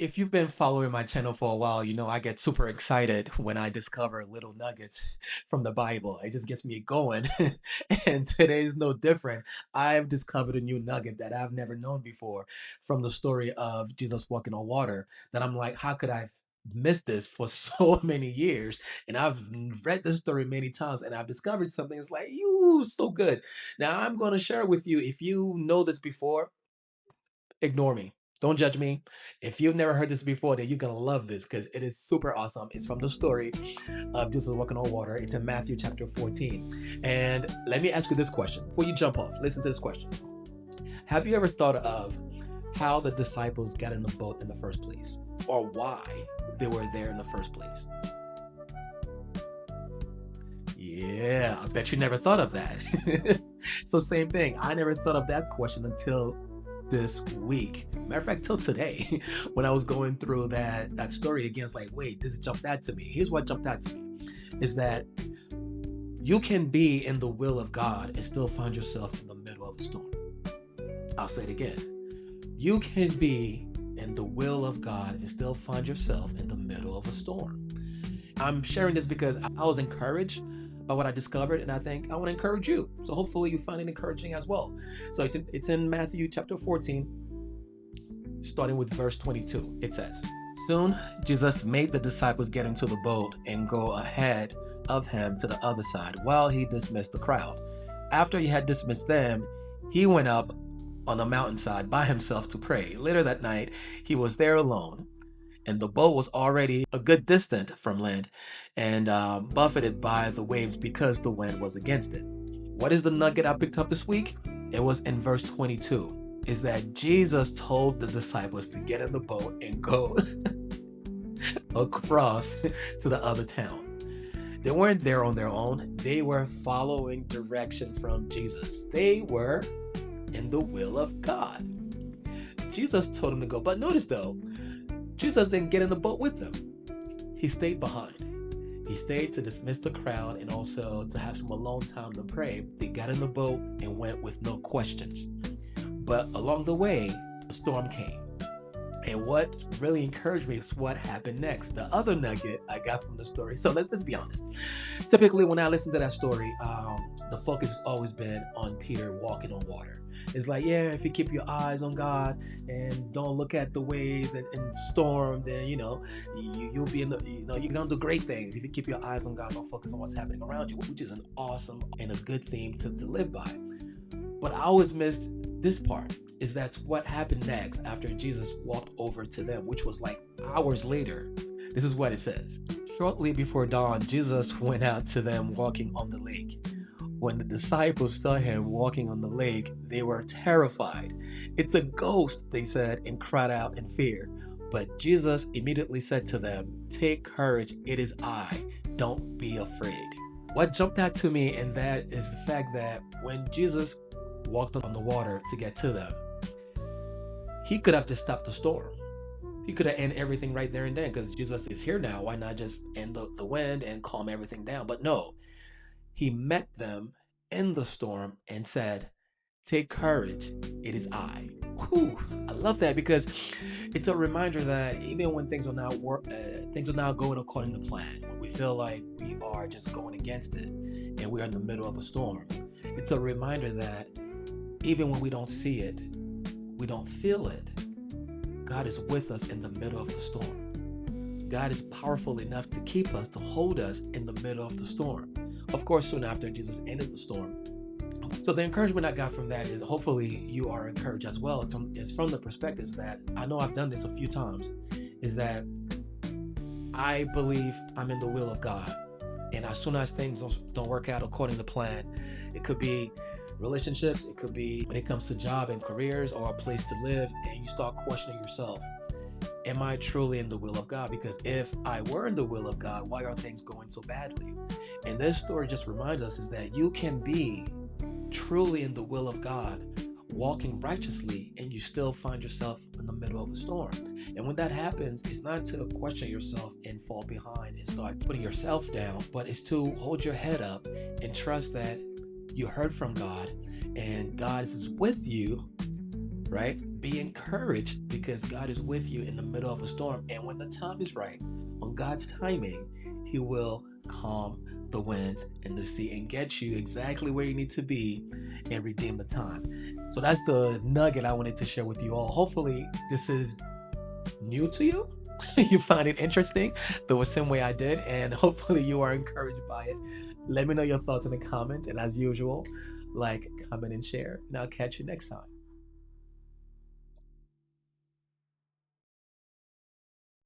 If you've been following my channel for a while, you know I get super excited when I discover little nuggets from the Bible. It just gets me going. And today's no different. I've discovered a new nugget that I've never known before from the story of Jesus walking on water. That I'm like, how could I missed this for so many years? And I've read this story many times and I've discovered something that's like, you so good. Now I'm going to share it with you. If you know this before, ignore me. Don't judge me. If you've never heard this before, then you're gonna love this because it is super awesome. It's from the story of Jesus walking on water. It's in Matthew chapter 14. And let me ask you this question before you jump off. Listen to this question. Have you ever thought of how the disciples got in the boat in the first place? Or why they were there in the first place? Yeah, I bet you never thought of that. So same thing. I never thought of that question until this week. Matter of fact, till today, when I was going through that story again, it's like, wait, this jumped out to me. Here's what jumped out to me is that you can be in the will of God and still find yourself in the middle of the storm. I'll say it again. You can be in the will of God and still find yourself in the middle of a storm. I'm sharing this because I was encouraged by what I discovered, and I think I want to encourage you. So hopefully you find it encouraging as well. So it's in Matthew chapter 14, starting with verse 22. It says, "Soon Jesus made the disciples get into the boat and go ahead of him to the other side while he dismissed the crowd. After he had dismissed them, he went up on the mountainside by himself to pray. Later that night, he was there alone, and the boat was already a good distance from land and buffeted by the waves because the wind was against it." What is the nugget I picked up this week? It was in verse 22. Is that Jesus told the disciples to get in the boat and go across to the other town. They weren't there on their own. They were following direction from Jesus. They were in the will of God. Jesus told them to go. But notice though, Jesus didn't get in the boat with them. He stayed behind. He stayed to dismiss the crowd and also to have some alone time to pray. They got in the boat and went with no questions. But along the way, a storm came. And what really encouraged me is what happened next. The other nugget I got from the story. So let's be honest. Typically, when I listen to that story, the focus has always been on Peter walking on water. It's like, yeah, if you keep your eyes on God and don't look at the waves and storm, then you'll be in the you're gonna do great things if you keep your eyes on God, don't focus on what's happening around you, which is an awesome and a good theme to live by. But I always missed this part. Is that's what happened next after Jesus walked over to them, which was like hours later. This is what it says. Shortly before dawn, Jesus went out to them walking on the lake. When the disciples saw him walking on the lake, they were terrified. "It's a ghost," they said, and cried out in fear. But Jesus immediately said to them, "Take courage, it is I. Don't be afraid." What jumped out to me, and that is the fact that when Jesus walked on the water to get to them, he could have just stopped the storm. He could have ended everything right there and then because Jesus is here now. Why not just end the wind and calm everything down? But no, he met them in the storm and said, "Take courage, it is I." Whew, I love that because it's a reminder that even when things are not going according to plan, when we feel like we are just going against it and we're in the middle of a storm, it's a reminder that even when we don't see it, we don't feel it, God is with us in the middle of the storm. God is powerful enough to keep us, to hold us in the middle of the storm. Of course, soon after Jesus ended the storm. So the encouragement I got from that is hopefully you are encouraged as well. It's from the perspectives that I know I've done this a few times, is that I believe I'm in the will of God. And as soon as things don't work out according to plan, it could be relationships, it could be when it comes to job and careers or a place to live, and you start questioning yourself, am I truly in the will of God? Because if I were in the will of God, why are things going so badly? And this story just reminds us is that you can be truly in the will of God, walking righteously, and you still find yourself in the middle of a storm. And when that happens, it's not to question yourself and fall behind and start putting yourself down, but it's to hold your head up and trust that you heard from God and God is with you, right? Be encouraged because God is with you in the middle of a storm. And when the time is right, on God's timing, He will calm the winds and the sea and get you exactly where you need to be and redeem the time. So that's the nugget I wanted to share with you all. Hopefully, this is new to you. You find it interesting the same way I did, and hopefully you are encouraged by it. Let me know your thoughts in the comments, and as usual, like, comment, and share, and I'll catch you next time.